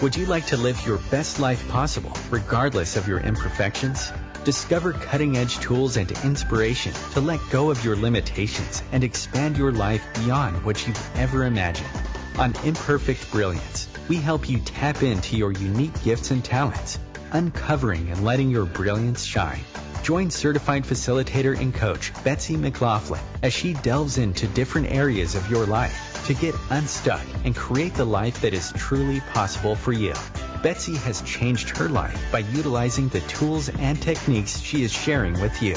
Would you like to live your best life possible, regardless of your imperfections? Discover cutting-edge tools and inspiration to let go of your limitations and expand your life beyond what you've ever imagined. On Imperfect Brilliance, we help you tap into your unique gifts and talents, uncovering and letting your brilliance shine. Join certified facilitator and coach Betsy McLaughlin as she delves into different areas of your life to get unstuck and create the life that is truly possible for you. Betsy has changed her life by utilizing the tools and techniques she is sharing with you.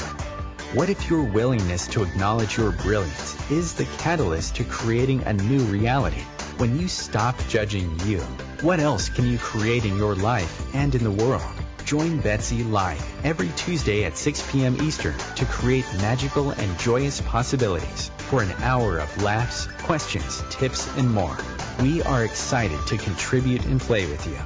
What if your willingness to acknowledge your brilliance is the catalyst to creating a new reality? When you stop judging you, what else can you create in your life and in the world? Join Betsy live every Tuesday at 6 p.m. Eastern to create magical and joyous possibilities for an hour of laughs, questions, tips, and more. We are excited to contribute and play with you.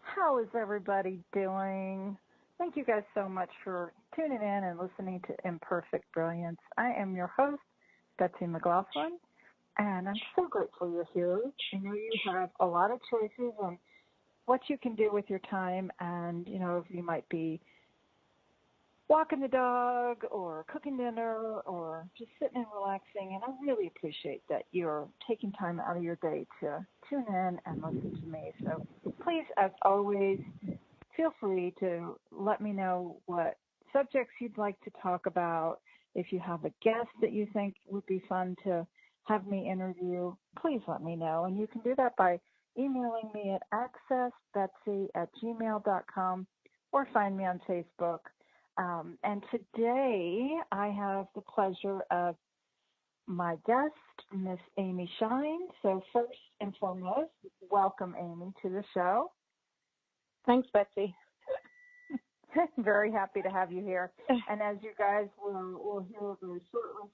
How is everybody doing? Thank you guys so much for tuning in and listening to Imperfect Brilliance. I am your host, Betsy McLaughlin, and I'm so grateful you're here. I know you have a lot of choices on what you can do with your time, and, you know, you might be walking the dog or cooking dinner or just sitting and relaxing, and I really appreciate that you're taking time out of your day to tune in and listen to me. So please, as always, feel free to let me know what subjects you'd like to talk about. If you have a guest that you think would be fun to have me interview, please let me know. And you can do that by emailing me at accessbetsy@gmail.com or find me on Facebook. And today I have the pleasure of my guest, Miss Amy Shine. So first and foremost, welcome, Amy, to the show. Thanks, Betsy. Very happy to have you here. And as you guys will hear very shortly,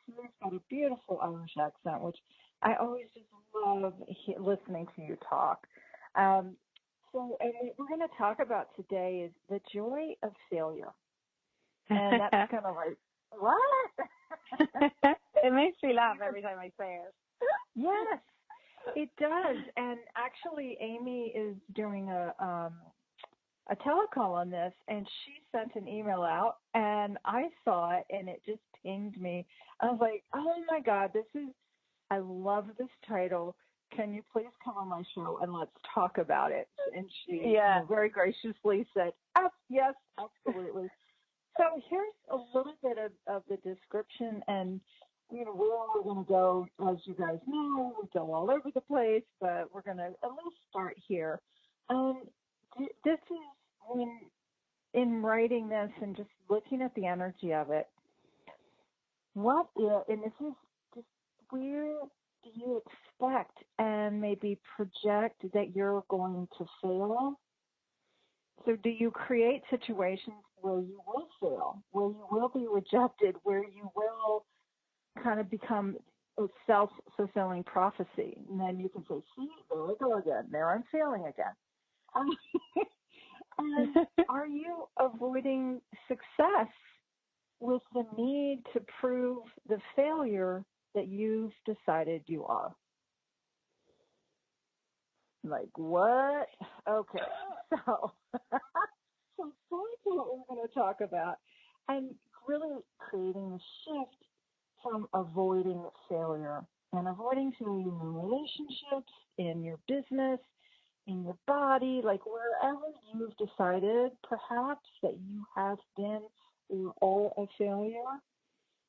she's got a beautiful Irish accent, which I always just love listening to you talk. So what we're going to talk about today is the joy of failure. And that's kind of like, what? It makes me laugh every time I say it. Yes, it does. And actually, Amy is doing a telecall on this, and she sent an email out, and I saw it, and it just pinged me. I was like, oh my God, I love this title. Can you please come on my show and let's talk about it? And she very graciously said, yes, absolutely. So here's a little bit of the description, and you know, where we're going to go, as you guys know, we go all over the place, but we're going to at least start here. This is when, in writing this and just looking at the energy of it, and this is just, where do you expect and maybe project that you're going to fail? So do you create situations where you will fail, where you will be rejected, where you will kind of become a self-fulfilling prophecy? And then you can say, see, there I go again. There I'm failing again. And are you avoiding success with the need to prove the failure that you've decided you are? Like, what? Okay, so that's what we're going to talk about, and really creating a shift from avoiding failure and avoiding failure in relationships, in your business, in your body, like wherever you've decided perhaps that you have been or are a failure,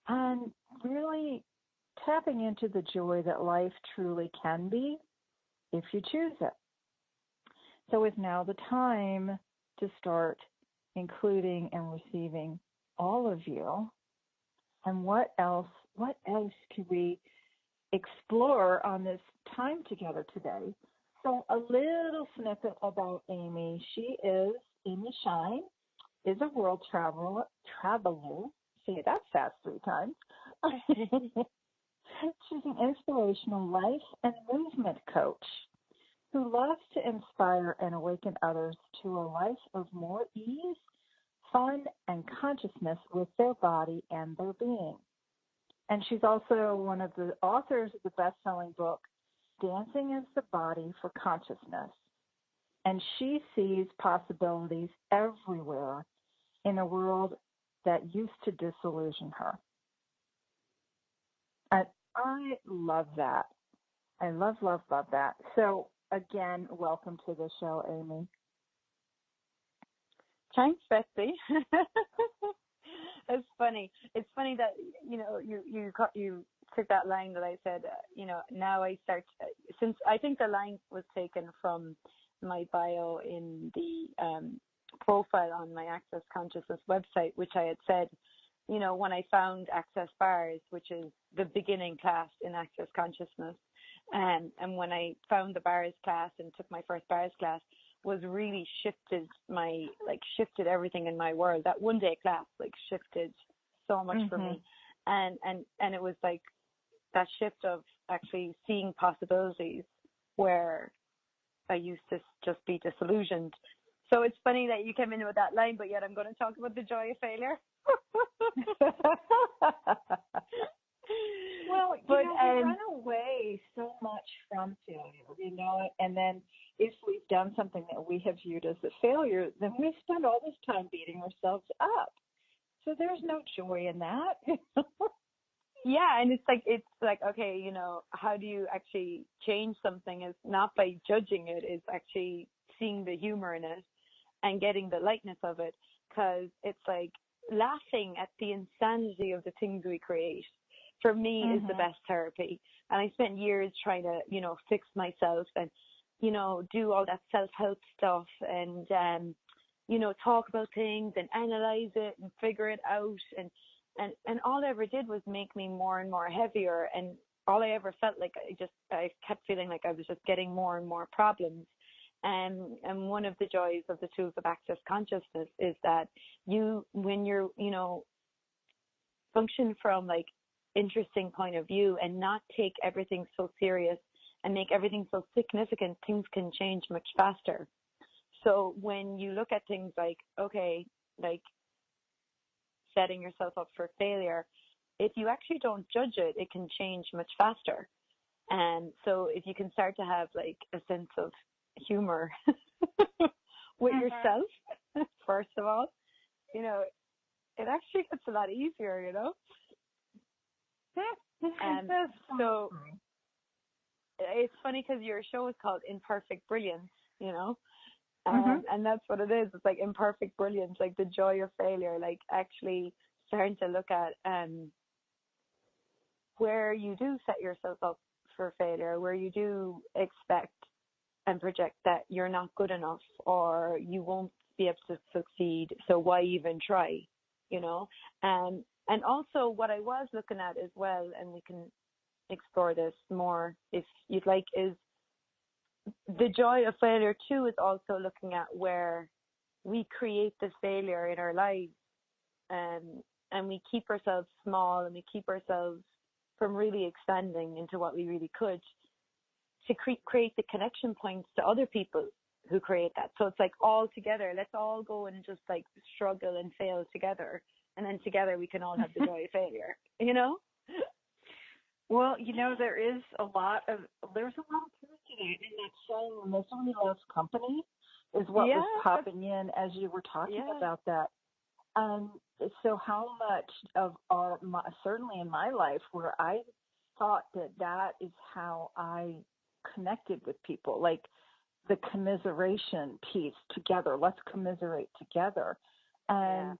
and really tapping into the joy that life truly can be if you choose it. So is now the time to start including and receiving all of you. And what else could we explore on this time together today? So a little snippet about Amy. Amy Shine is a world traveler. Say that fast 3 times. She's an inspirational life and movement coach who loves to inspire and awaken others to a life of more ease, fun, and consciousness with their body and their being. And she's also one of the authors of the best-selling book, Dancing is the Body for Consciousness. And she sees possibilities everywhere in a world that used to disillusion her. And I love that. I love, love, love that. So, again, welcome to the show, Amy. Thanks, Betsy. It's funny. It's funny that, you took that line that I said, now I start, since I think the line was taken from my bio in the profile on my Access Consciousness website, which I had said, when I found Access Bars, which is the beginning class in Access Consciousness, and when I found the bars class and took my first bars class, was really shifted everything in my world. That one day class shifted so much for me, and it was like that shift of actually seeing possibilities where I used to just be disillusioned. So it's funny that you came in with that line, but yet I'm going to talk about the joy of failure. Well, we run away so much from failure, and then if we've done something that we have viewed as a failure, then we spend all this time beating ourselves up. So there's no joy in that. Yeah, and it's like, okay, how do you actually change something? Is not by judging it, is actually seeing the humor in it and getting the lightness of it, because it's like laughing at the insanity of the things we create. For me, is the best therapy. And I spent years trying to, fix myself and, do all that self-help stuff and, talk about things and analyze it and figure it out. And all I ever did was make me more and more heavier. And all I ever felt like, I kept feeling like I was just getting more and more problems. And one of the joys of the tools of Access Consciousness is that when you're, function from interesting point of view and not take everything so serious and make everything so significant, things can change much faster. So when you look at things setting yourself up for failure, if you actually don't judge it, it can change much faster. And so if you can start to have a sense of humor with yourself, first of all, it actually gets a lot easier, And so it's funny because your show is called Imperfect Brilliance, and that's what it is. It's like imperfect brilliance, like the joy of failure, actually starting to look at where you do set yourself up for failure, where you do expect and project that you're not good enough or you won't be able to succeed. So why even try, And also what I was looking at as well, and we can explore this more if you'd like, is the joy of failure too is also looking at where we create the failure in our lives, and we keep ourselves small and we keep ourselves from really expanding into what we really could, to create the connection points to other people who create that. So it's all together, let's all go and just struggle and fail together. And then together we can all have the joy of failure, Well, there's a lot of truth to that. In that saying, misery loves company, is what was popping in as you were talking about that. So how much of certainly in my life, where I thought that is how I connected with people, the commiseration piece together. Let's commiserate together. And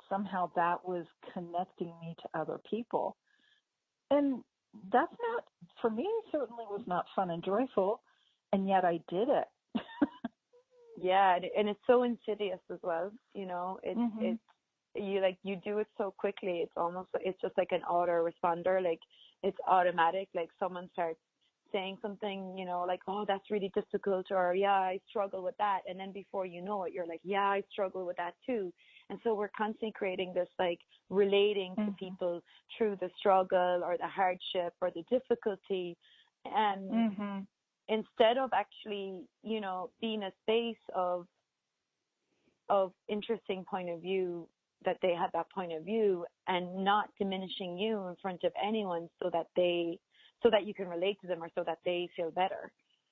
somehow that was connecting me to other people. And that's not, for me, certainly was not fun and joyful. And yet I did it. Yeah. And it's so insidious as well. It's you do it so quickly. It's just like an autoresponder. It's automatic. Someone starts saying something, oh, that's really difficult, or yeah, I struggle with that. And then before you know it, you're like, yeah, I struggle with that too. And so we're constantly creating this, relating to people through the struggle or the hardship or the difficulty. And instead of actually, being a space of interesting point of view that they had that point of view, and not diminishing you in front of anyone so that you can relate to them, or so that they feel better.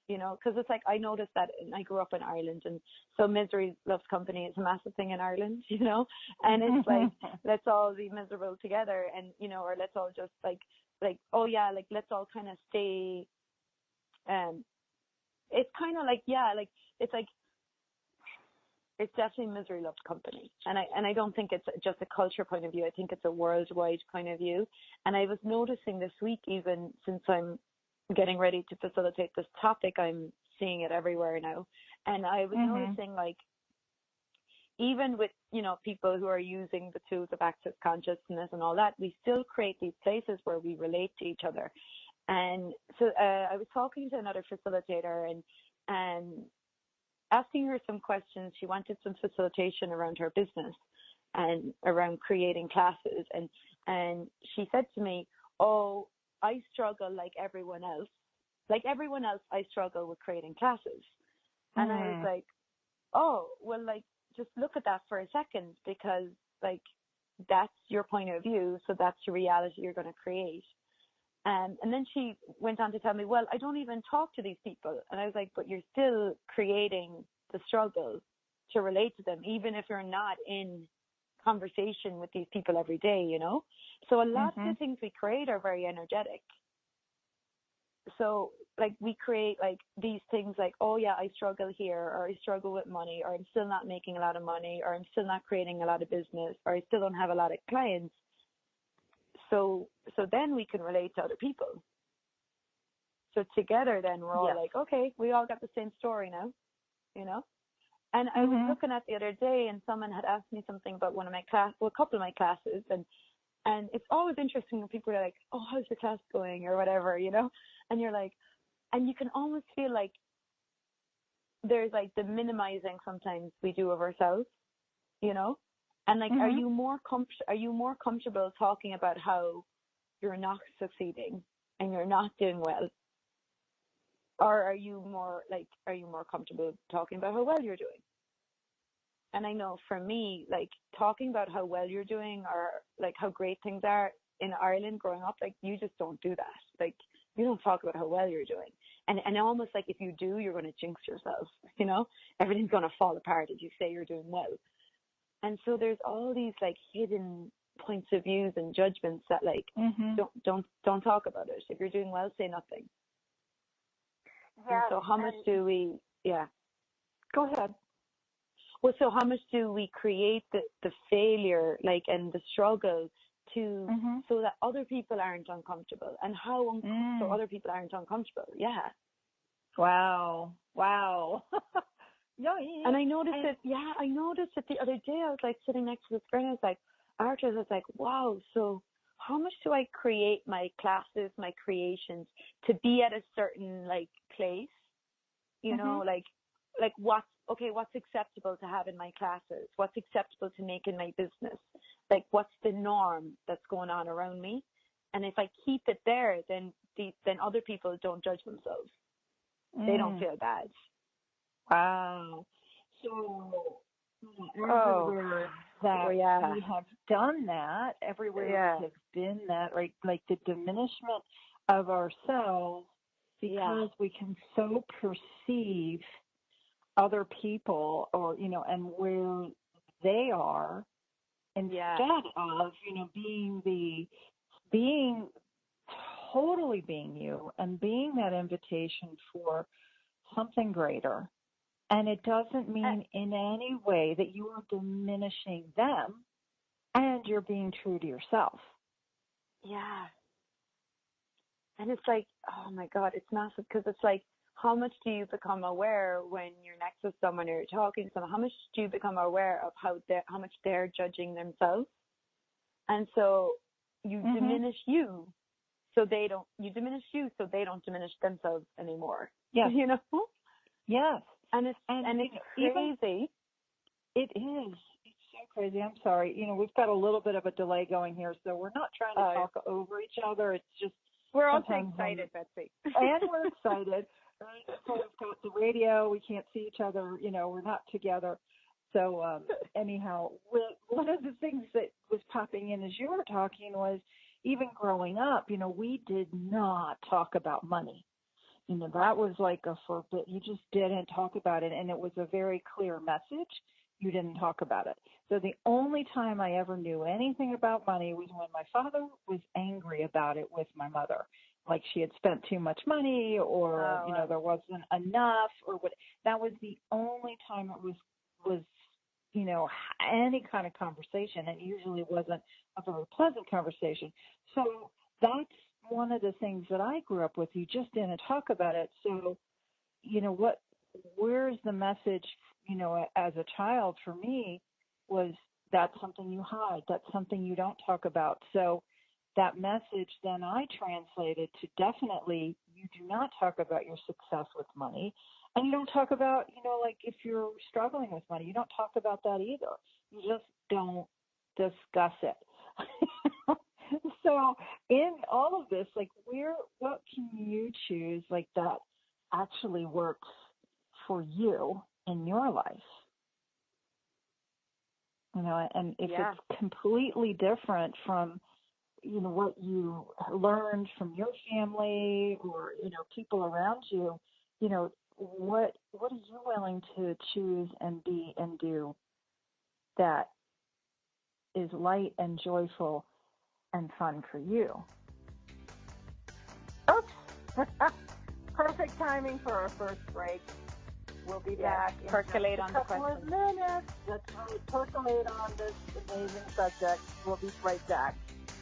You know, because it's like, I noticed that, and I grew up in Ireland, and so misery loves company is a massive thing in Ireland, you know, and it's like, let's all be miserable together, and, you know, or let's all just like, oh yeah, like, let's all kind of stay, it's kind of like, yeah, like, it's like, it's definitely misery loves company. And I don't think it's just a culture point of view. I think it's a worldwide point of view. And I was noticing this week, even since I'm getting ready to facilitate this topic, I'm seeing it everywhere now. And I was noticing, like, even with, you know, people who are using the tools of access consciousness and all that, we still create these places where we relate to each other. And so I was talking to another facilitator and asking her some questions. She wanted some facilitation around her business and around creating classes. And she said to me, oh, I struggle like everyone else. Like everyone else, I struggle with creating classes. And I was like, oh, well, like, just look at that for a second, because, like, that's your point of view, so that's the reality you're going to create. And then she went on to tell me, well, I don't even talk to these people. And I was like, but you're still creating the struggle to relate to them, even if you're not in conversation with these people every day, you know? So a lot of the things we create are very energetic. So, like, we create, like, these things like, oh, yeah, I struggle here, or I struggle with money, or I'm still not making a lot of money, or I'm still not creating a lot of business, or I still don't have a lot of clients. So then we can relate to other people. So together then we're all like, okay, we all got the same story now, you know? And I was looking at the other day, and someone had asked me something about one of my a couple of my classes, and it's always interesting when people are like, oh, how's your class going, or whatever, you know? And you're like, and you can almost feel like there's like the minimizing sometimes we do of ourselves, you know? And like, are you more comfortable talking about how you're not succeeding and you're not doing well? Or are you more comfortable talking about how well you're doing? And I know for me, like, talking about how well you're doing, or like how great things are in Ireland growing up, like, you just don't do that. Like, you don't talk about how well you're doing. And almost like if you do, you're going to jinx yourself, you know? Everything's going to fall apart if you say you're doing well. And so there's all these like hidden points of views and judgments that like don't talk about it. If you're doing well, say nothing. Yeah. And so how much do we? Yeah. Go ahead. Well, so how much do we create the failure, like, and the struggle to so that other people aren't uncomfortable, and how so other people aren't uncomfortable? Yeah. Wow. And I noticed it. Yeah, I noticed it the other day. I was like sitting next to this girl, and I was like, Archer, I was like, wow. So how much do I create my classes, my creations to be at a certain like place? You know, like what's acceptable to have in my classes? What's acceptable to make in my business? Like, what's the norm that's going on around me? And if I keep it there, then other people don't judge themselves. They don't feel bad. Wow. So everywhere that we have done that, everywhere we have been that, right? Like the diminishment of ourselves, because we can so perceive other people, or, you know, and where they are, instead of, you know, being totally being you and being that invitation for something greater. And it doesn't mean in any way that you are diminishing them, and you're being true to yourself. Yeah. And it's like, oh my God, it's massive, because it's like, how much do you become aware when you're next to someone or you're talking to someone? How much do you become aware of how much they're judging themselves? And so you diminish you, so they don't. You diminish you, so they don't diminish themselves anymore. Yes. You know. Yes. And it's crazy. It is. It's so crazy. I'm sorry. You know, we've got a little bit of a delay going here, so we're not trying to talk over each other. It's just we're all excited, Betsy. And we're excited. Right? So we've got the radio. We can't see each other. You know, we're not together. So anyhow, one of the things that was popping in as you were talking was even growing up, we did not talk about money. That was like a forbid. You just didn't talk about it, and it was a very clear message. You didn't talk about it. So the only time I ever knew anything about money was when my father was angry about it with my mother. Like she had spent too much money, or there wasn't enough, or what. That was the only time it was any kind of conversation, and usually it wasn't a very pleasant conversation. So that's one of the things that I grew up with. You just didn't talk about it. So, where's the message, as a child for me was that's something you hide. That's something you don't talk about. So that message then I translated to definitely you do not talk about your success with money. And you don't talk about, like if you're struggling with money, you don't talk about that either. You just don't discuss it. So in all of this, like what can you choose like that actually works for you in your life? And if it's completely different from, what you learned from your family or, people around you, what are you willing to choose and be and do that is light and joyful and fun for you? Oops. Perfect timing for our first break. We'll be back in percolate on the couple questions. of minutes. Let's really percolate on this amazing subject. We'll be right back.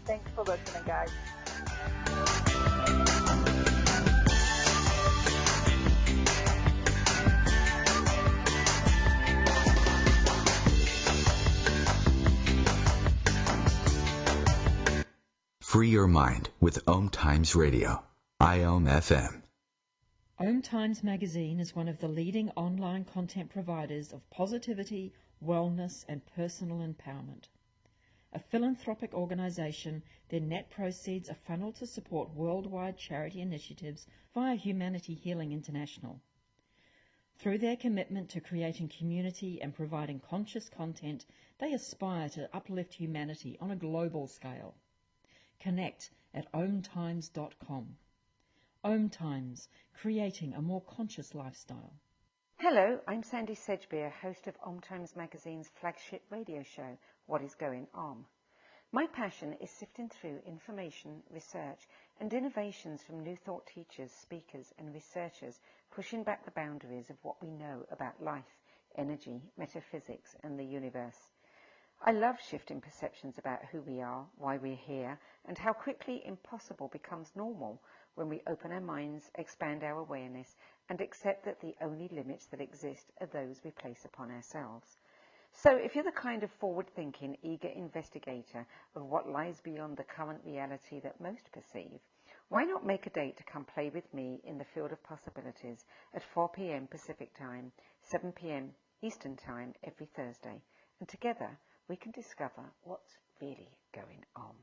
Thanks for listening, guys. Free your mind with OMTimes Radio, IOM FM. OMTimes magazine is one of the leading online content providers of positivity, wellness, and personal empowerment. A philanthropic organization, their net proceeds are funneled to support worldwide charity initiatives via Humanity Healing International. Through their commitment to creating community and providing conscious content, they aspire to uplift humanity on a global scale. Connect at omtimes.com. OMTimes, creating a more conscious lifestyle. Hello, I'm Sandy Sedgbeer, host of OMTimes Magazine's flagship radio show, What is Going On? My passion is sifting through information, research and innovations from new thought teachers, speakers and researchers pushing back the boundaries of what we know about life, energy, metaphysics and the universe. I love shifting perceptions about who we are, why we're here, and how quickly impossible becomes normal when we open our minds, expand our awareness, and accept that the only limits that exist are those we place upon ourselves. So if you're the kind of forward-thinking, eager investigator of what lies beyond the current reality that most perceive, why not make a date to come play with me in the field of possibilities at 4 p.m. Pacific Time, 7 p.m. Eastern Time every Thursday, and together we can discover what's really going on.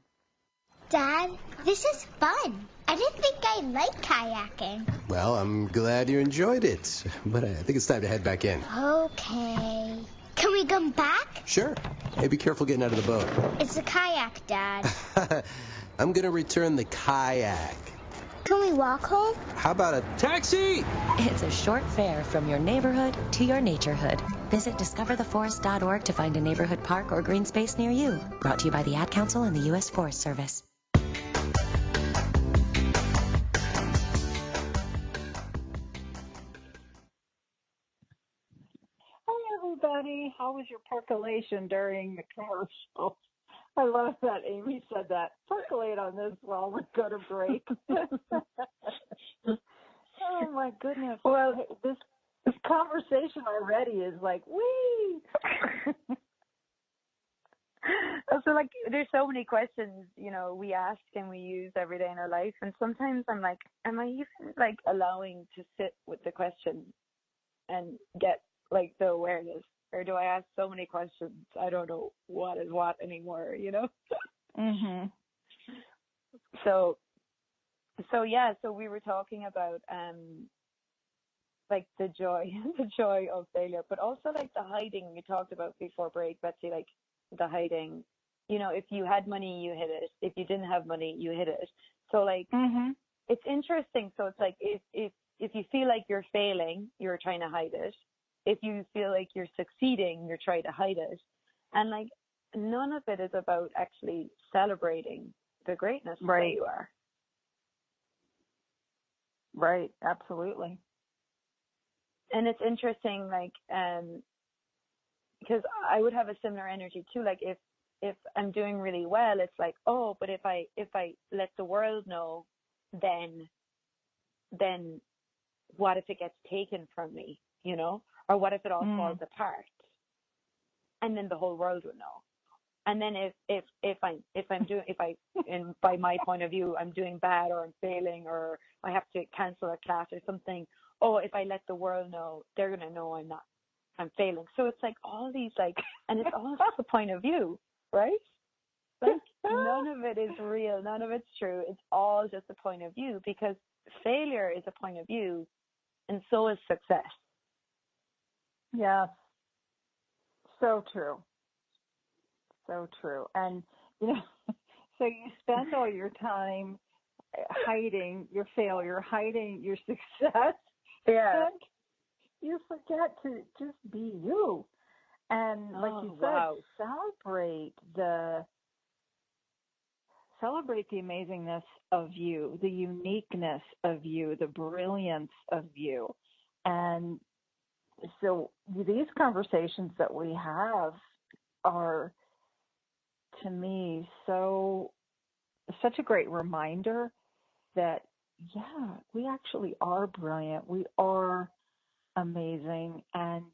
Dad, this is fun. I didn't think I'd like kayaking. Well, I'm glad you enjoyed it, but I think it's time to head back in. Okay. Can we come back? Sure. Hey, be careful getting out of the boat. It's a kayak, Dad. I'm going to return the kayak. Can we walk home? How about a taxi? It's a short fare from your neighborhood to your naturehood. Visit discovertheforest.org to find a neighborhood park or green space near you. Brought to you by the Ad Council and the U.S. Forest Service. Hi, everybody. How was your percolation during the commercial? I love that Amy said that. Percolate on this while we go to break. Oh, my goodness. Well, this conversation already is like, wee! So, like, there's so many questions, we ask and we use every day in our life. And sometimes I'm like, am I even, like, allowing to sit with the question and get, like, the awareness? Or do I ask so many questions, I don't know what is what anymore, Mm-hmm. So we were talking about like the joy, the joy of failure, but also like the hiding you talked about before break, Betsy, like the hiding. You know, if you had money, you hid it. If you didn't have money, you hid it. So like, it's interesting. So it's like if you feel like you're failing, you're trying to hide it. If you feel like you're succeeding, you're trying to hide it. And like, none of it is about actually celebrating the greatness that you are. Right. Absolutely. And it's interesting, like, because I would have a similar energy too. Like if I'm doing really well, it's like, oh, but if I let the world know, then what if it gets taken from me, you know? Or what if it all falls apart? And then the whole world would know. And then by my point of view, I'm doing bad or I'm failing or I have to cancel a class or something. Oh, if I let the world know, they're gonna know I'm failing. So it's like all these like, and it's all just a point of view, right? Like none of it is real, none of it's true. It's all just a point of view, because failure is a point of view, and so is success. Yeah. So true. So true. And, you know, so you spend all your time hiding your failure, hiding your success. Yeah. And you forget to just be you. And like you said, celebrate the amazingness of you, the uniqueness of you, the brilliance of you. And so these conversations that we have are, to me, such a great reminder that, yeah, we actually are brilliant. We are amazing, and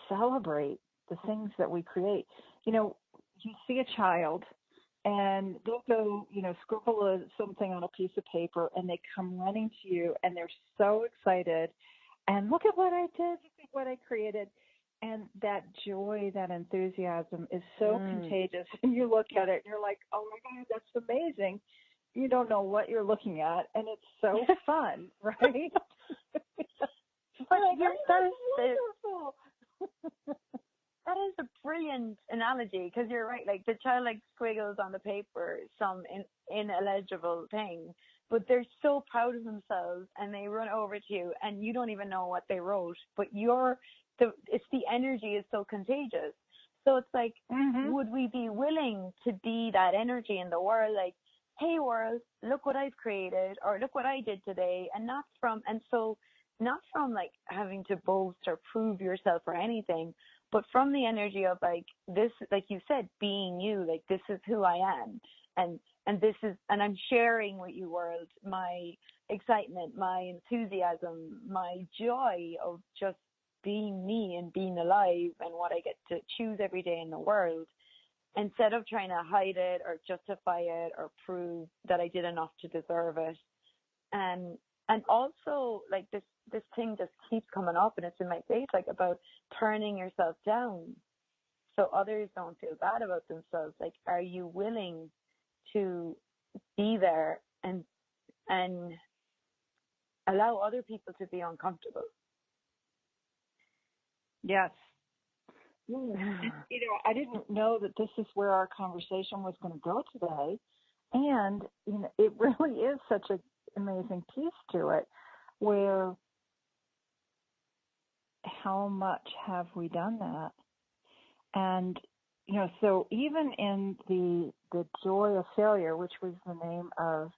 celebrate the things that we create. You know, you see a child and they'll go, you know, scribble something on a piece of paper and they come running to you and they're so excited. And look at what I did, look at what I created. And that joy, that enthusiasm is so contagious. And you look at it and you're like, oh my God, that's amazing. You don't know what you're looking at. And it's so fun, right? But that is a brilliant analogy, because you're right. Like the child like squiggles on the paper some illegible thing, but they're so proud of themselves and they run over to you and you don't even know what they wrote, but it's the energy is so contagious. So it's like, would we be willing to be that energy in the world? Like, hey world, look what I've created, or look what I did today, and not from like having to boast or prove yourself or anything, but from the energy of like this, like you said, being you, like this is who I am, and this is, and I'm sharing with you world my excitement, my enthusiasm, my joy of just being me and being alive and what I get to choose every day in the world, instead of trying to hide it or justify it or prove that I did enough to deserve it. And also, like, this thing just keeps coming up, and it's in my face, like, about turning yourself down so others don't feel bad about themselves. Like, are you willing to be there and allow other people to be uncomfortable? Yes. You know, I didn't know that this is where our conversation was going to go today. And, you know, it really is such an amazing piece to it, where how much have we done that? And, you know, so even in the joy of failure, which was the name of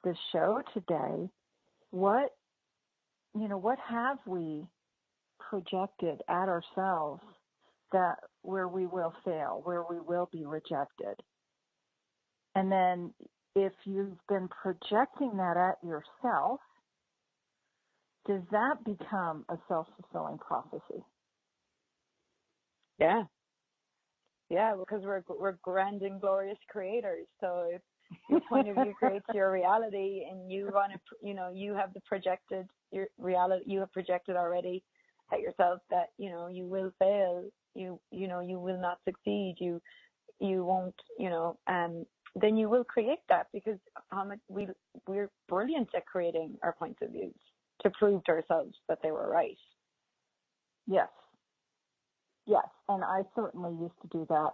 the show today, what have we projected at ourselves that where we will fail, where we will be rejected? And then if you've been projecting that at yourself, does that become a self-fulfilling prophecy? Yeah. Yeah, because we're grand and glorious creators. So if your point of view creates your reality, and you want to, you know, you have your reality, you have projected already at yourself that, you know, you will fail, you know, you will not succeed, you won't, you know, then you will create that, because we're brilliant at creating our points of views, to prove to ourselves that they were right. Yes. Yes. And I certainly used to do that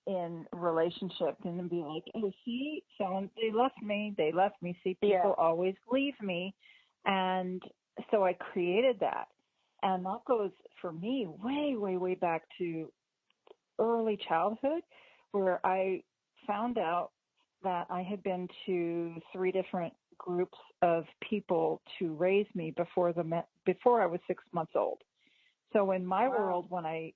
in relationships and then be like, oh, see, they left me. See, people always leave me. And so I created that. And that goes for me way, way, way back to early childhood, where I found out that I had been to 3 different groups of people to raise me before I was 6 months old. So in my world, when I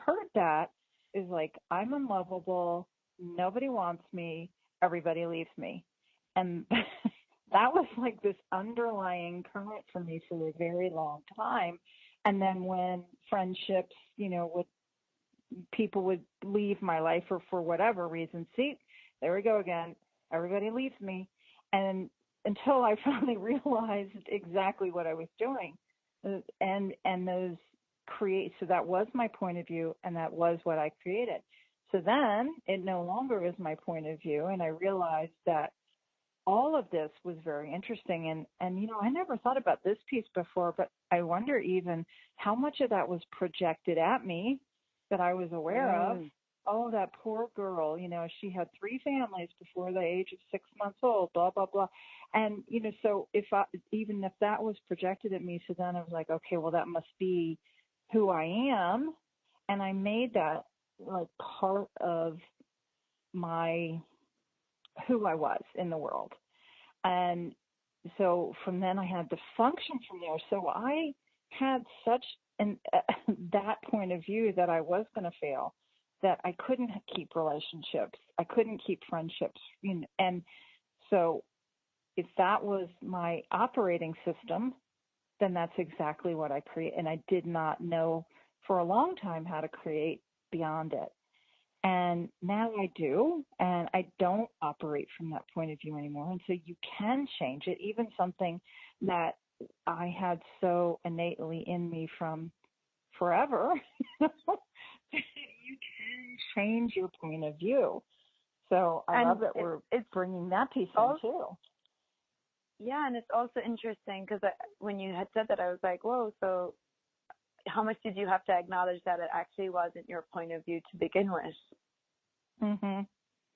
heard that, is like, I'm unlovable, nobody wants me, everybody leaves me. And that was like this underlying current for me for a very long time. And then when friendships, people would leave my life or for whatever reason, see, there we go again, everybody leaves me. And until I finally realized exactly what I was doing, and those so that was my point of view, and that was what I created. So then it no longer is my point of view, and I realized that all of this was very interesting. And I never thought about this piece before, but I wonder even how much of that was projected at me that I was aware of. Oh, that poor girl, she had 3 families before the age of 6 months old, blah, blah, blah. And, so even if that was projected at me, so then I was like, okay, well, that must be who I am. And I made that like part of who I was in the world. And so from then I had to function from there. So I had such that point of view that I was going to fail, that I couldn't keep relationships. I couldn't keep friendships. And so if that was my operating system, then that's exactly what I create. And I did not know for a long time how to create beyond it. And now I do, and I don't operate from that point of view anymore. And so you can change it, even something that I had so innately in me from forever. You can change your point of view. So I love that it's bringing that piece in too. Yeah, and it's also interesting because when you had said that, I was like, whoa, so how much did you have to acknowledge that it actually wasn't your point of view to begin with? Mm-hmm.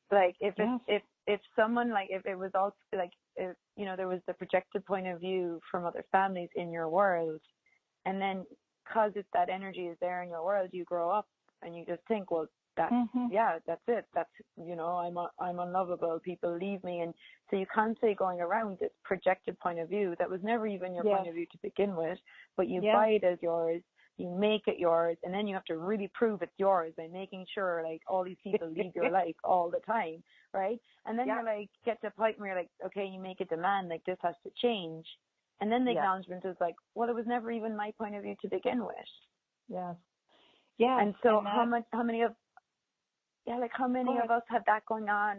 Like if someone, like if it was also like, if there was the projected point of view from other families in your world, and then because that energy is there in your world, you grow up and you just think, well, that's that's it. That's I'm unlovable. People leave me, and so you constantly going around this projected point of view that was never even your point of view to begin with, but you buy it as yours. You make it yours, and then you have to really prove it's yours by making sure like all these people leave your life all the time, right? And then you're like, get to a point where you're like, okay, you make a demand like this has to change, and then the acknowledgement is like, well, it was never even my point of view to begin with. Yes. Yeah. And so how many of us have that going on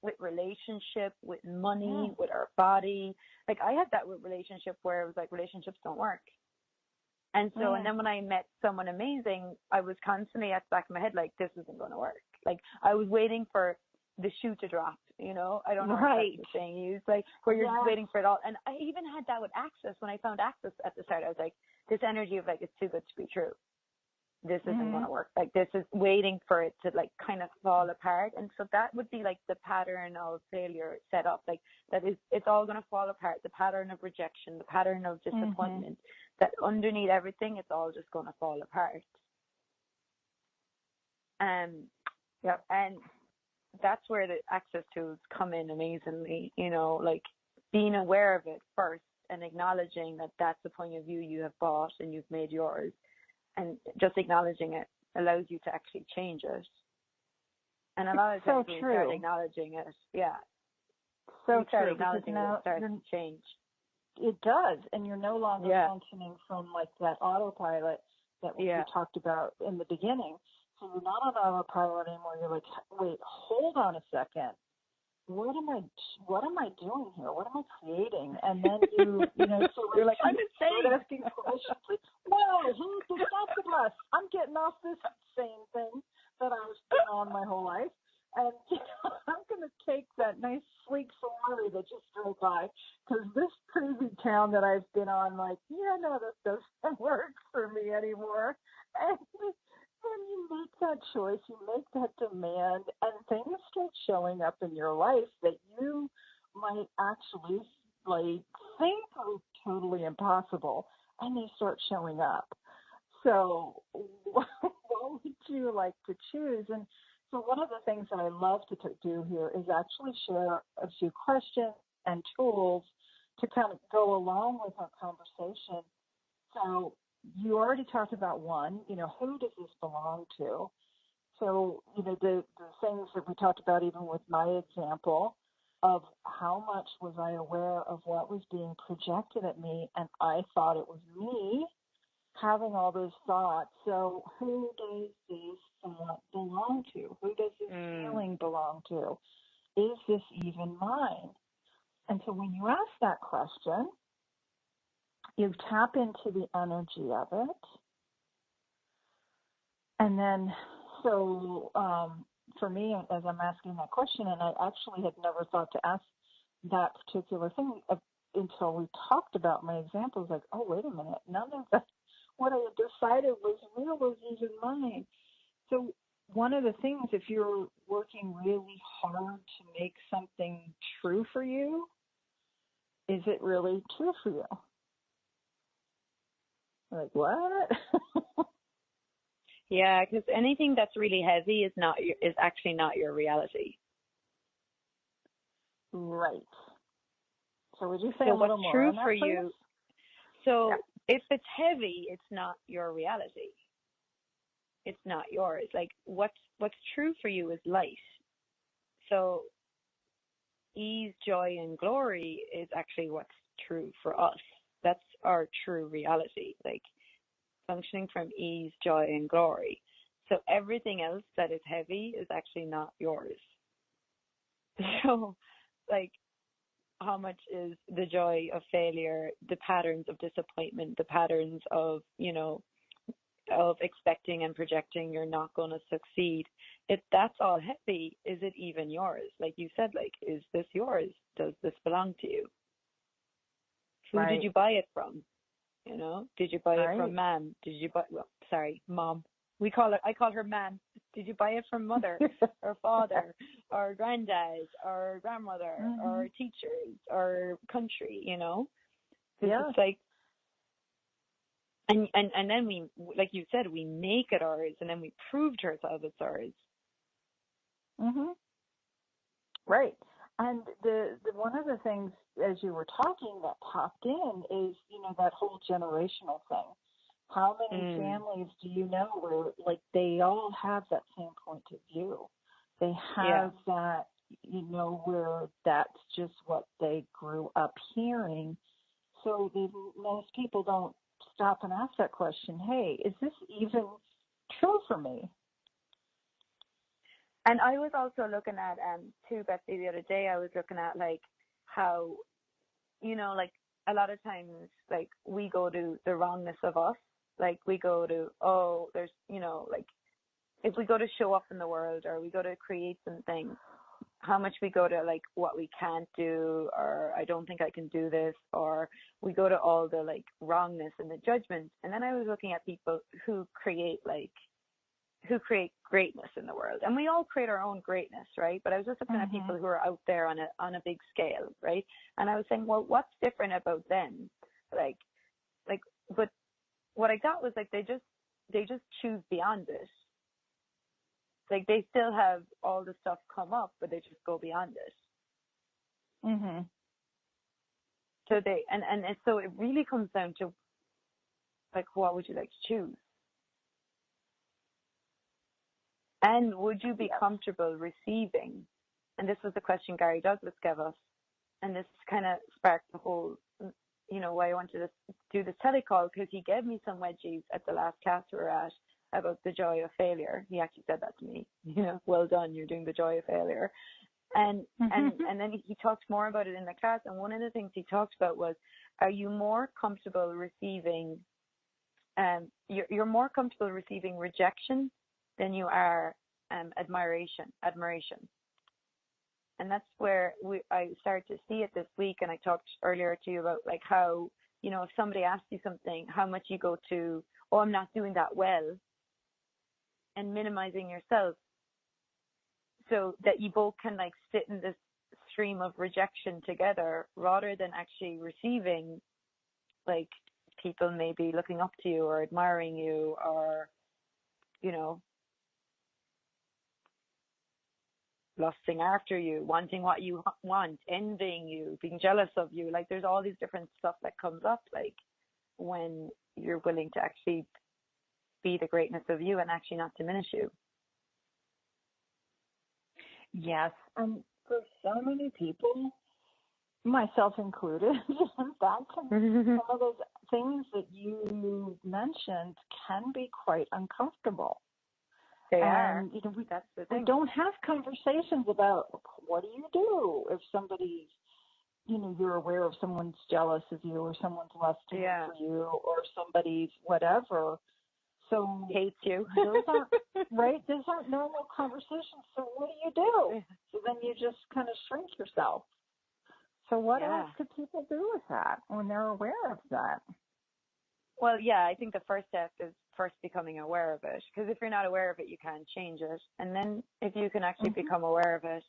with relationship, with money, with our body? Like I had that with relationship where it was like relationships don't work. And so, and then when I met someone amazing, I was constantly at the back of my head, like, this isn't going to work. Like, I was waiting for the shoe to drop, I don't know what that's the saying. It's like, where you're just waiting for it all. And I even had that with Access. When I found Access at the start, I was like, this energy of, like, it's too good to be true. This isn't going to work. Like, this is waiting for it to, like, kind of fall apart. And so that would be, like, the pattern of failure set up. Like, that is, it's all going to fall apart. The pattern of rejection, the pattern of disappointment. That underneath everything, it's all just going to fall apart. And that's where the Access tools come in amazingly, like being aware of it first and acknowledging that that's the point of view you have bought and you've made yours. And just acknowledging it allows you to actually change it. And a lot of times when you start acknowledging it, so true, acknowledging it starts to change. It does, and you're no longer functioning from like that autopilot that we talked about in the beginning. So you're not on autopilot anymore. You're like, wait, hold on a second. What am I doing here? What am I creating? And then so you're like, I'm insane. Asking questions like, whoa, stop the bus. I'm getting off this same thing that I was on my whole life. And I'm going to take that nice sleek Ferrari that just drove by, because this cruise every town that I've been on, like, yeah, no, this doesn't work for me anymore. And when you make that choice, you make that demand, and things start showing up in your life that you might actually like think are totally impossible, and they start showing up. So what would you like to choose? And so one of the things that I love to do here is actually share a few questions and tools to kind of go along with our conversation. So you already talked about one, who does this belong to? So, the things that we talked about, even with my example of how much was I aware of what was being projected at me, and I thought it was me having all those thoughts. So who does this thought belong to? Who does this feeling belong to? Is this even mine? And so when you ask that question, you tap into the energy of it. And then, so for me, as I'm asking that question, and I actually had never thought to ask that particular thing until we talked about my examples, like, oh, wait a minute, none of that, what I had decided was real was even mine. So one of the things, if you're working really hard to make something true for you, is it really true for you? Like, what? Yeah, because anything that's really heavy is actually not your reality. Right. So would you say so a little what's more true on that, for please? you? So if it's heavy, it's not your reality. It's not yours. Like what's true for you is light. So ease, joy, and glory is actually what's true for us. That's our true reality. Like functioning from ease, joy, and glory. So everything else that is heavy is actually not yours. So, like, how much is the joy of failure, the patterns of disappointment, the patterns of, of expecting and projecting you're not going to succeed? If that's all heavy, is it even yours? Like you said, like, is this yours? Does this belong to you? Who did you buy it from? Did you buy it from mom? Mom. I call her mom. Did you buy it from mother or father or granddad or grandmother or teachers or country, It's like, and then we, like you said, we make it ours, and then we prove to ourselves it's ours. Right. And the one of the things, as you were talking, that popped in is, that whole generational thing. How many families do you know where, like, they all have that same point of view? They have that, where that's just what they grew up hearing. So most people don't stop and ask that question, hey, is this even true for me? And I was also looking at, too, Betsy, the other day, I was looking at, like, how, like, a lot of times, like, we go to the wrongness of us. Like, we go to, there's, like, if we go to show up in the world or we go to create something, how much we go to, like, what we can't do, or I don't think I can do this, or we go to all the, like, wrongness and the judgment. And then I was looking at people who create greatness in the world. And we all create our own greatness, right? But I was just looking at people who are out there on a big scale, right? And I was saying, well, what's different about them? But what I got was, like, they just choose beyond it. Like, they still have all the stuff come up, but they just go beyond it. So so it really comes down to, like, what would you like to choose? And would you be comfortable receiving? And this was the question Gary Douglas gave us. And this kind of sparked the whole, why I wanted to do this telecall, because he gave me some wedgies at the last class we were at about the joy of failure. He actually said that to me, well done, you're doing the joy of failure. And then he talked more about it in the class. And one of the things he talked about was, are you more comfortable receiving, you're more comfortable receiving rejection than you are admiration. And that's where I started to see it this week. And I talked earlier to you about like how, you know, if somebody asks you something, how much you go to, oh, I'm not doing that well, and minimizing yourself, so that you both can like sit in this stream of rejection together, rather than actually receiving like people maybe looking up to you or admiring you, or, you know, lusting after you, wanting what you want, envying you, being jealous of you. Like there's all these different stuff that comes up, like when you're willing to actually be the greatness of you and actually not diminish you. Yes, and for so many people, myself included, some of those things that you mentioned can be quite uncomfortable. They are. You know, that's the thing. We don't have conversations about what do you do if somebody's, you know, you're aware of someone's jealous of you, or someone's lusting for you, or somebody's whatever. So hates you. Those aren't normal conversations. So what do? So then you just kind of shrink yourself. So what else could people do with that when they're aware of that? Well, yeah, I think the first step is first becoming aware of it. Because if you're not aware of it, you can't change it. And then if you can actually become aware of it,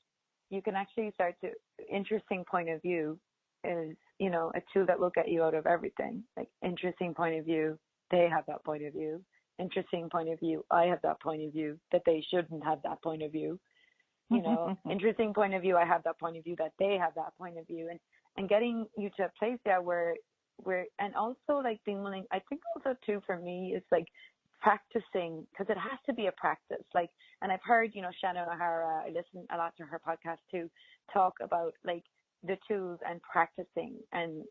you can actually start to, interesting point of view is, you know, a tool that will get you out of everything. Like interesting point of view, they have that point of view. Interesting point of view, I have that point of view, that they shouldn't have that point of view. You know, interesting point of view, I have that point of view, that they have that point of view. And getting you to a place there where, and also like being willing, I think also too for me is like practicing, because it has to be a practice. Like, and I've heard, you know, Shannon O'Hara, I listen a lot to her podcast too, talk about like the tools and practicing. And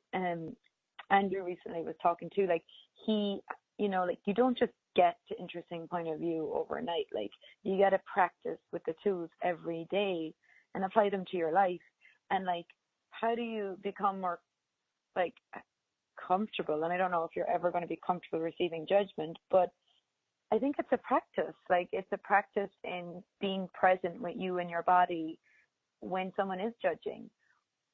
Andrew recently was talking too, like he, you know, like you don't just get to interesting point of view overnight. Like you got to practice with the tools every day and apply them to your life. And like, how do you become more like comfortable? And I don't know if you're ever going to be comfortable receiving judgment, but I think it's a practice. Like it's a practice in being present with you and your body when someone is judging,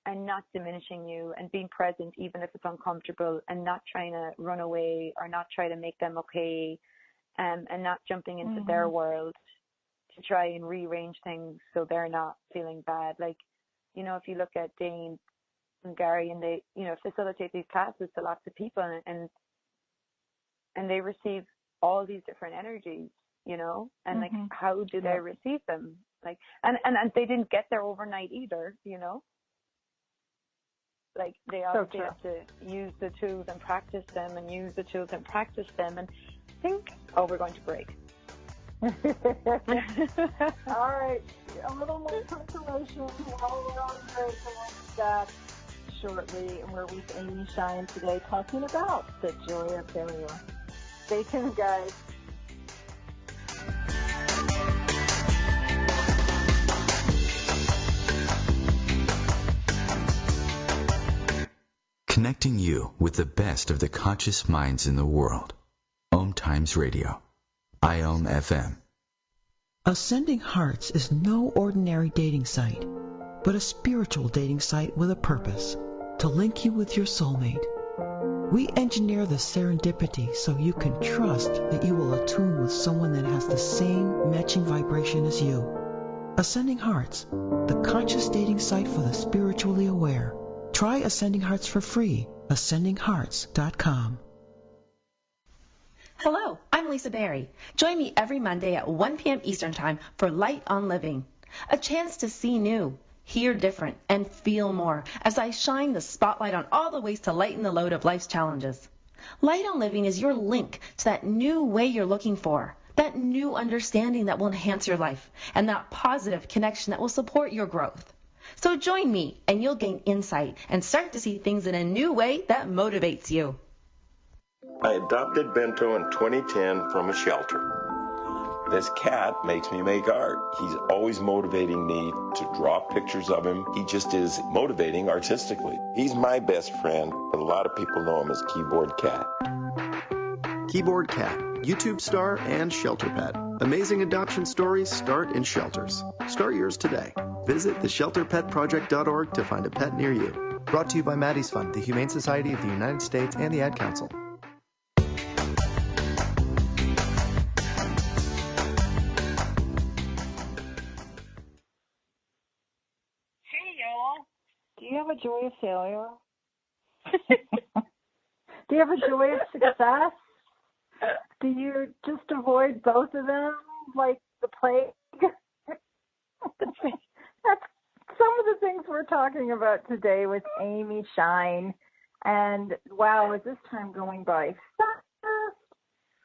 and not diminishing you, and being present even if it's uncomfortable, and not trying to run away or not try to make them okay, and not jumping into their world to try and rearrange things so they're not feeling bad. Like, you know, if you look at Dane and Gary, and they, you know, facilitate these classes to lots of people, and they receive all these different energies, you know, and like how do they receive them? Like, and they didn't get there overnight either, you know. Like they obviously have to use the tools and practice them, and use the tools and practice them, and think, we're going to break. All right, a little more preparation while we're on break, and we'll be back shortly. And we're with Amy Shine today talking about the joy of failure. Stay tuned, guys. Connecting you with the best of the conscious minds in the world. OMTimes Radio. IOM FM. Ascending Hearts is no ordinary dating site, but a spiritual dating site with a purpose, to link you with your soulmate. We engineer the serendipity so you can trust that you will attune with someone that has the same matching vibration as you. Ascending Hearts, the conscious dating site for the spiritually aware. Try Ascending Hearts for free. AscendingHearts.com. Hello, I'm Lisa Berry. Join me every Monday at 1 p.m. Eastern Time for Light on Living. A chance to see new, hear different, and feel more as I shine the spotlight on all the ways to lighten the load of life's challenges. Light on Living is your link to that new way you're looking for, that new understanding that will enhance your life, and that positive connection that will support your growth. So join me, and you'll gain insight and start to see things in a new way that motivates you. I adopted Bento in 2010 from a shelter. This cat makes me make art. He's always motivating me to draw pictures of him. He just is motivating artistically. He's my best friend, but a lot of people know him as Keyboard Cat. Keyboard Cat, YouTube star and shelter pet. Amazing adoption stories start in shelters. Start yours today. Visit theshelterpetproject.org to find a pet near you. Brought to you by Maddie's Fund, the Humane Society of the United States, and the Ad Council. Do you have a joy of failure? Do you have a joy of success? Do you just avoid both of them like the plague? That's some of the things we're talking about today with Amy Shine. And wow, is this time going by fast?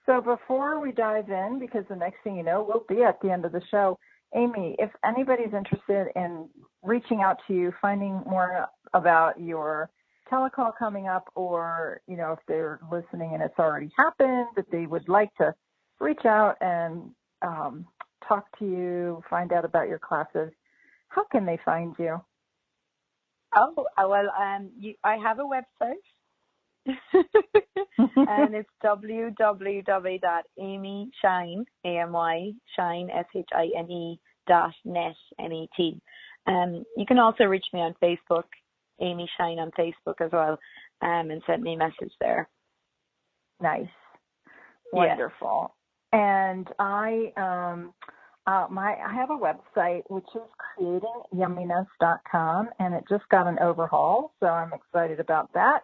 So before we dive in, because the next thing you know, we'll be at the end of the show. Amy, if anybody's interested in reaching out to you, finding more about your telecall coming up, or, you know, if they're listening and it's already happened, that they would like to reach out and talk to you, find out about your classes, how can they find you? Oh, well, I have a website. And it's www.amyshine, A-M-Y, shine, S-H-I-N-E, .net, N-E-T. You can also reach me on Facebook, Amy Shine on Facebook as well, and send me a message there. Nice. Wonderful. Yeah. And I have a website, which is creatingyumminess.com, and it just got an overhaul, so I'm excited about that.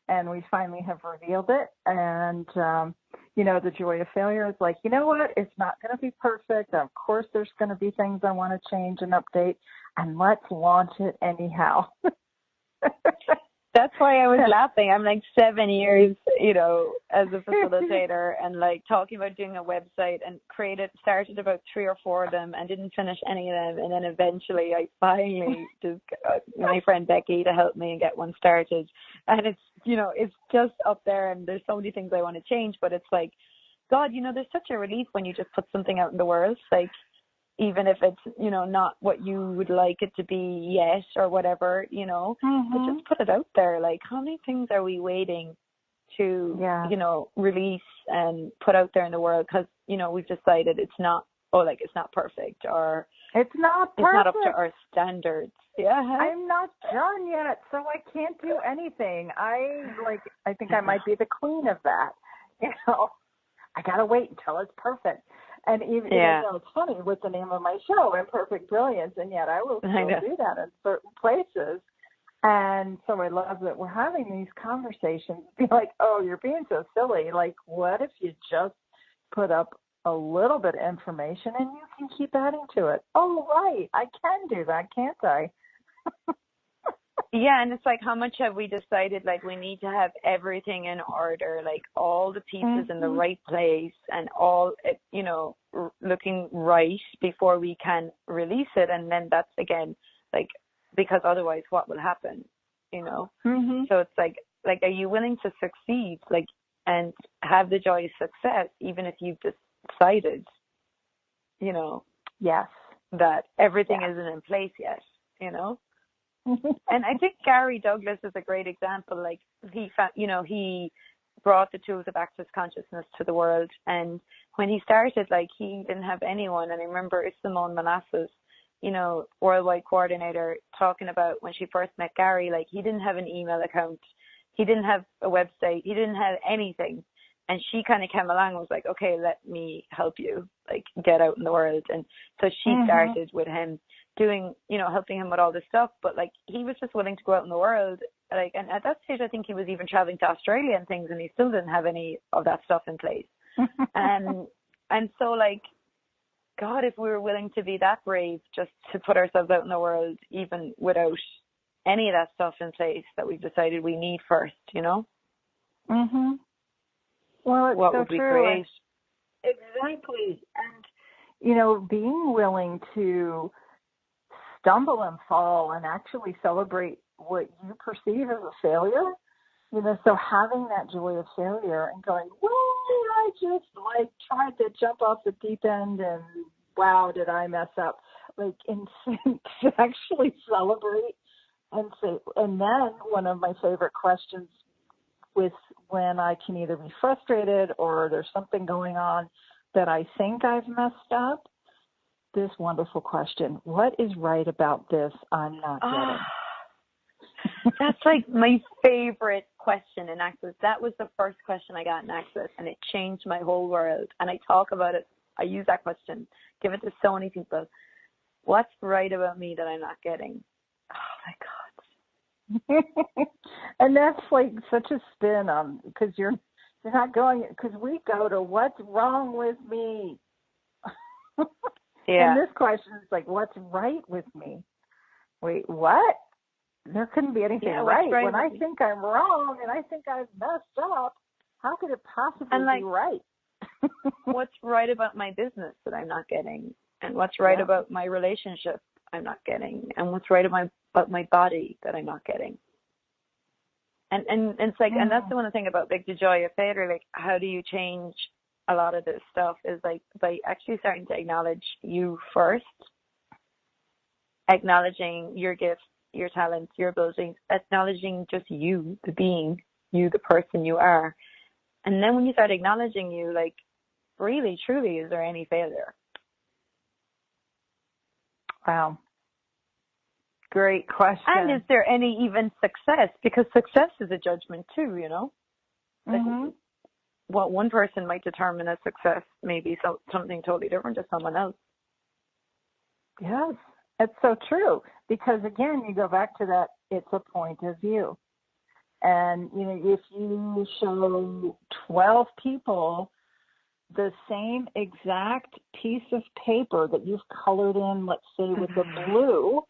And we finally have revealed it. And, you know, the joy of failure is like, you know what? It's not going to be perfect. Of course, there's going to be things I want to change and update. And let's launch it anyhow. That's why I was laughing. I'm like 7 years, you know, as a facilitator and like talking about doing a website and started about 3 or 4 of them and didn't finish any of them. And then eventually I finally just got my friend Becky to help me and get one started. And it's, you know, it's just up there and there's so many things I want to change, but it's like, God, you know, there's such a relief when you just put something out in the world. Like, even if it's, you know, not what you would like it to be yet or whatever, you know, but just put it out there. Like, how many things are we waiting to, you know, release and put out there in the world? Because, you know, we've decided it's not perfect or it's not up to our standards. Yeah. I'm not done yet, so I can't do anything. I think I might be the queen of that. You know, I got to wait until it's perfect. And even though it's funny with the name of my show, Imperfect Brilliance, and yet I will still do that in certain places. And so I love that we're having these conversations. Be like, oh, you're being so silly. Like, what if you just put up a little bit of information and you can keep adding to it? Oh, right. I can do that, can't I? Yeah, and it's like, how much have we decided, like, we need to have everything in order, like, all the pieces in the right place and all, you know, looking right before we can release it. And then that's, again, like, because otherwise what will happen, you know? So it's like, are you willing to succeed, like, and have the joy of success, even if you've decided, you know, that everything isn't in place yet, you know? And I think Gary Douglas is a great example. Like, he brought the tools of access consciousness to the world. And when he started, like, he didn't have anyone. And I remember Simone Manasses, you know, worldwide coordinator, talking about when she first met Gary, like, he didn't have an email account. He didn't have a website. He didn't have anything. And she kind of came along and was like, okay, let me help you, like, get out in the world. And so she started with him doing, you know, helping him with all this stuff. But, like, he was just willing to go out in the world. Like, and at that stage, I think he was even traveling to Australia and things, and he still didn't have any of that stuff in place. And so, like, God, if we were willing to be that brave just to put ourselves out in the world, even without any of that stuff in place that we've decided we need first, you know? Well, it's what so would we true. create? Exactly. And, you know, being willing to stumble and fall and actually celebrate what you perceive as a failure, you know, so having that joy of failure and going, well, I just, like, tried to jump off the deep end and, wow, did I mess up? Like, to actually celebrate and say, and then one of my favorite questions with when I can either be frustrated or there's something going on that I think I've messed up, this wonderful question. What is right about this I'm not getting? That's like my favorite question in Access. That was the first question I got in Access, and it changed my whole world. And I talk about it. I use that question, give it to so many people. What's right about me that I'm not getting? Oh, my God. And that's like such a spin on, because you're not going, because we go to what's wrong with me. Yeah. And this question is like, what's right with me? Wait, what? There couldn't be anything right. When I think I'm wrong and I think I've messed up, how could it possibly be right? What's right about my business that I'm not getting? And what's right about my relationship I'm not getting? And what's right about my body that I'm not getting? And it's like, and that's the one thing about like the joy of failure, like how do you change a lot of this stuff is like by actually starting to acknowledge you first, acknowledging your gifts, your talents, your abilities, acknowledging just you, the being, you, the person you are. And then when you start acknowledging you, like, really, truly, is there any failure? Wow. Great question. And is there any even success? Because success is a judgment too, you know? Like, what one person might determine as success may be something totally different to someone else. Yes, it's so true. Because again, you go back to that, it's a point of view. And, you know, if you show 12 people the same exact piece of paper that you've colored in, let's say with a blue,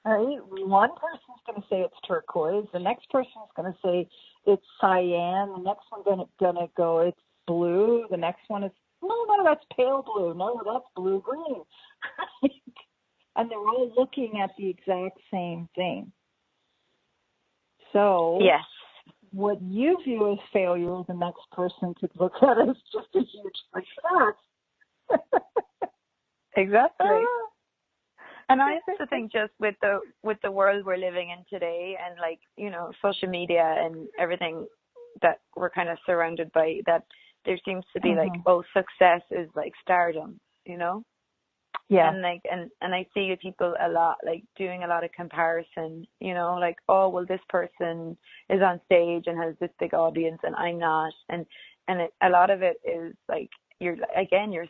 right? One person's going to say it's turquoise. The next person's going to say it's cyan. The next one's going to go, it's blue. The next one is, no, that's pale blue. No, that's blue-green. And they're all looking at the exact same thing. So yes, what you view as failure, the next person could look at as just a huge success. Exactly. And I also think just with the world we're living in today, and like, you know, social media and everything that we're kind of surrounded by, that there seems to be like, oh, success is like stardom, you know? Yeah. And like, and I see people a lot, like doing a lot of comparison, you know, like, oh, well, this person is on stage and has this big audience and I'm not. And a lot of it is like, you're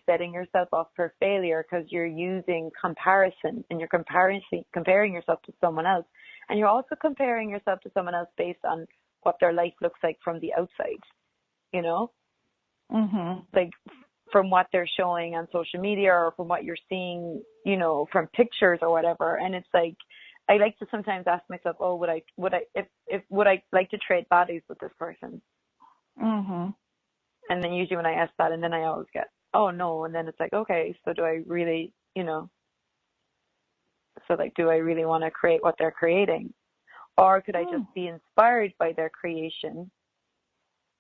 setting yourself up for failure because you're using comparison, and you're comparing yourself to someone else. And you're also comparing yourself to someone else based on what their life looks like from the outside, you know? Like, from what they're showing on social media or from what you're seeing, you know, from pictures or whatever. And it's like, I like to sometimes ask myself, oh, would I like to trade bodies with this person? And then usually when I ask that, and then I always get, oh no. And then it's like, okay, so do I really, you know, so like, do I really want to create what they're creating? Or could I just be inspired by their creation?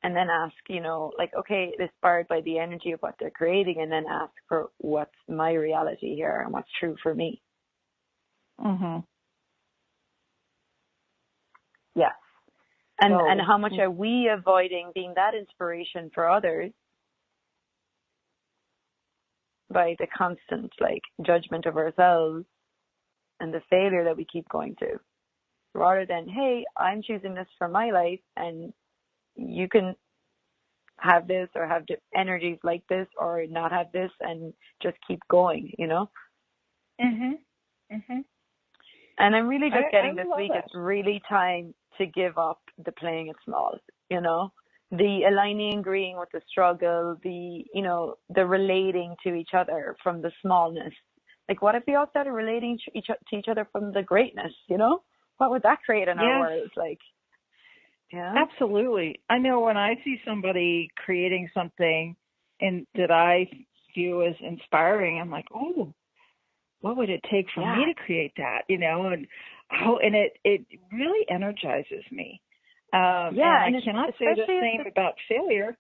And then ask, you know, like, okay, inspired by the energy of what they're creating, and then ask for what's my reality here and what's true for me. Yes. And how much are we avoiding being that inspiration for others by the constant, like, judgment of ourselves and the failure that we keep going to, rather than, hey, I'm choosing this for my life, and you can have this or have energies like this or not have this, and just keep going, you know? And I'm really just getting this week, it's really time to give up the playing it small, you know? The aligning, agreeing with the struggle, the, you know, the relating to each other from the smallness. Like, what if we all started relating to each other from the greatness, you know? What would that create in our world? Like, yeah. Absolutely. I know when I see somebody creating something and that I view as inspiring, I'm like, oh, what would it take for me to create that? You know, and it really energizes me. And I cannot say the same about failure.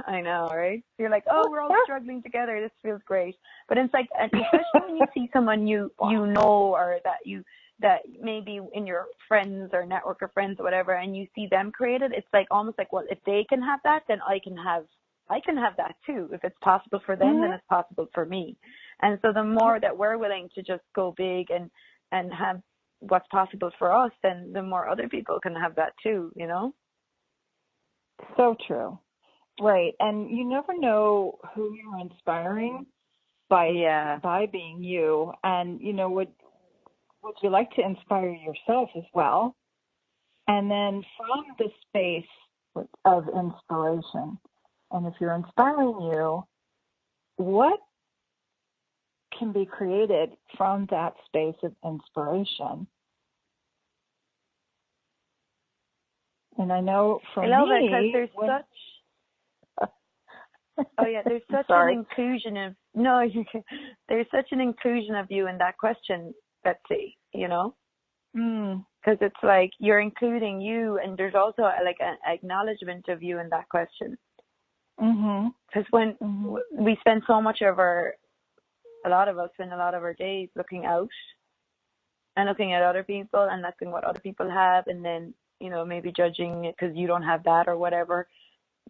I know, right? You're like, oh, we're all struggling together. This feels great. But it's like, especially when you see someone you know, or that maybe in your friends or network of friends or whatever, and you see them create it, it's like almost like, well, if they can have that, then I can have that too. If it's possible for them, then it's possible for me. And so the more that we're willing to just go big and have what's possible for us, then the more other people can have that too, you know? So true. Right. And you never know who you're inspiring by being you. And, you know, would you like to inspire yourself as well? And then from the space of inspiration, and if you're inspiring you, what can be created from that space of inspiration? And I know for me, I love it because there's there's such an inclusion of there's such an inclusion of you in that question, Betsy. You know, because it's like you're including you, and there's also like an acknowledgement of you in that question. Because when we spend so much of a lot of us spend a lot of our days looking out and looking at other people and looking what other people have, and then, you know, maybe judging it because you don't have that or whatever.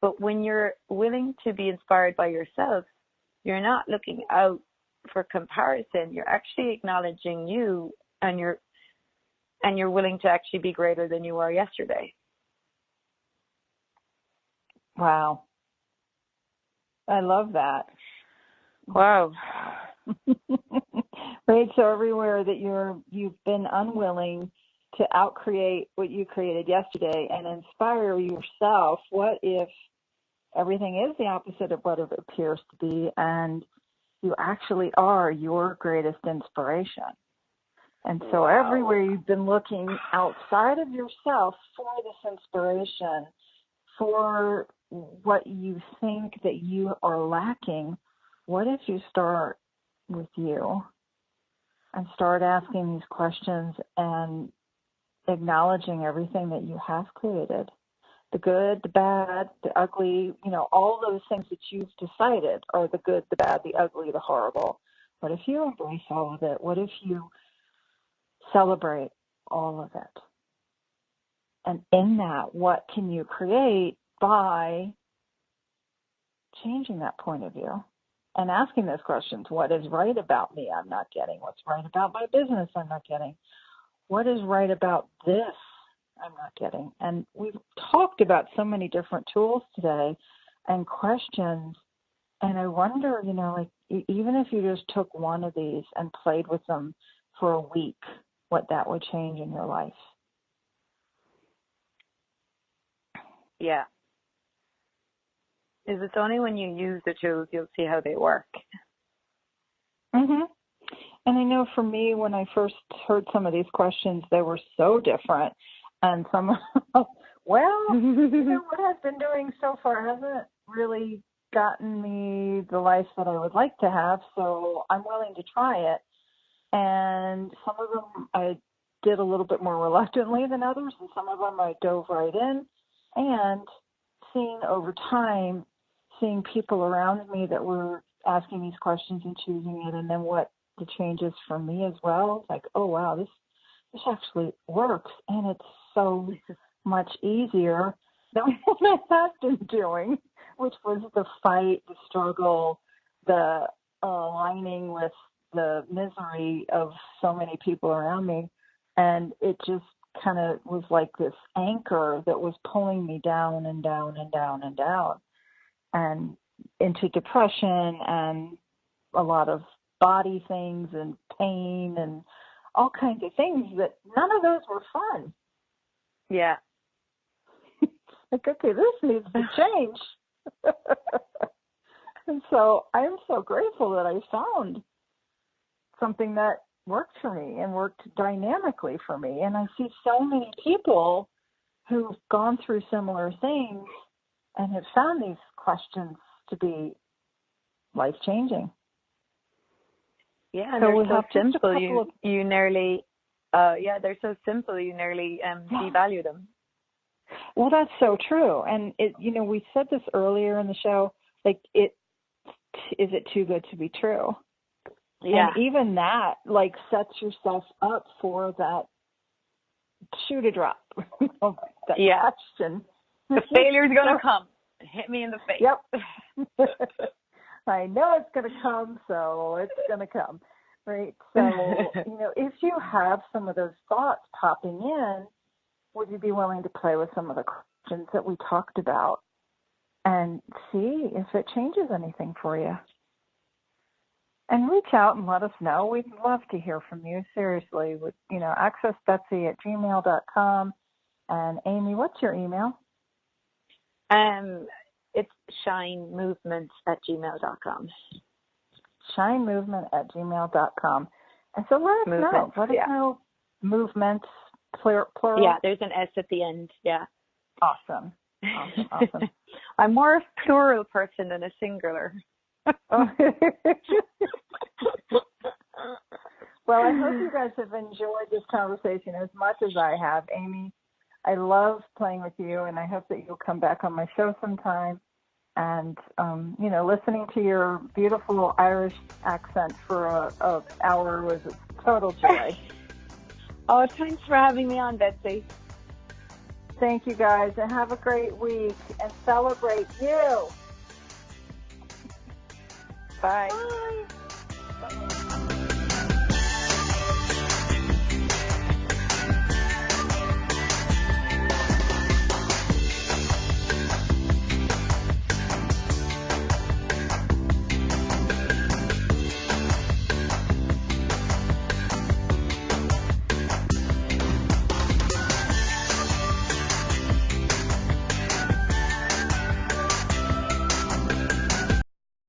But when you're willing to be inspired by yourself, you're not looking out for comparison. You're actually acknowledging you, and you're willing to actually be greater than you were yesterday. Wow. I love that. Wow. Right. So everywhere that you've been unwilling to outcreate what you created yesterday and inspire yourself, what if everything is the opposite of what it appears to be, and you actually are your greatest inspiration? And so everywhere you've been looking outside of yourself for this inspiration, for what you think that you are lacking, what if you start with you and start asking these questions and acknowledging everything that you have created? The good, the bad, the ugly, you know, all those things that you've decided are the good, the bad, the ugly, the horrible. What if you embrace all of it? What if you celebrate all of it? And in that, what can you create by changing that point of view and asking those questions? What is right about me I'm not getting? What's right about my business I'm not getting? What is right about this I'm not getting? And we've talked about so many different tools today and questions. And I wonder, you know, like even if you just took one of these and played with them for a week, what that would change in your life. Yeah. Is it's only when you use the tools you'll see how they work. And I know for me, when I first heard some of these questions, they were so different. And some, well, you know, what I've been doing so far hasn't really gotten me the life that I would like to have, so I'm willing to try it. And some of them I did a little bit more reluctantly than others, and some of them I dove right in. And seeing over time, seeing people around me that were asking these questions and choosing it, and then what the changes for me as well. It's like, oh wow, this actually works, and it's so much easier than what I have been doing, which was the fight, the struggle, the aligning with the misery of so many people around me. And it just kind of was like this anchor that was pulling me down and down and down and down, and into depression and a lot of body things and pain and all kinds of things that none of those were fun. Yeah. Like, okay, this needs to change. And so I'm so grateful that I found something that worked for me and worked dynamically for me. And I see so many people who've gone through similar things and have found these questions to be life-changing. Yeah, and they're so simple. You nearly, they're so simple. You nearly devalue them. Well, that's so true. And it, you know, we said this earlier in the show. Like, is it too good to be true? Yeah. And even that, like, sets yourself up for that shoe to drop. That question. The failure's gonna come and hit me in the face. Yep. I know it's going to come, so it's going to come, right? So, if you have some of those thoughts popping in, would you be willing to play with some of the questions that we talked about and see if it changes anything for you? And reach out and let us know. We'd love to hear from you, seriously. Access Betsy@gmail.com. And Amy, what's your email? It's shinemovements@gmail.com. Shinemovement@gmail.com. And so let us know. Let us know movements, plural. Yeah, there's an S at the end. Yeah. Awesome. I'm more a plural person than a singular. Well, I hope you guys have enjoyed this conversation as much as I have. Amy, I love playing with you, and I hope that you'll come back on my show sometime. And, listening to your beautiful Irish accent for an hour was a total joy. Oh, thanks for having me on, Betsy. Thank you, guys, and have a great week, and celebrate you. Bye. Bye.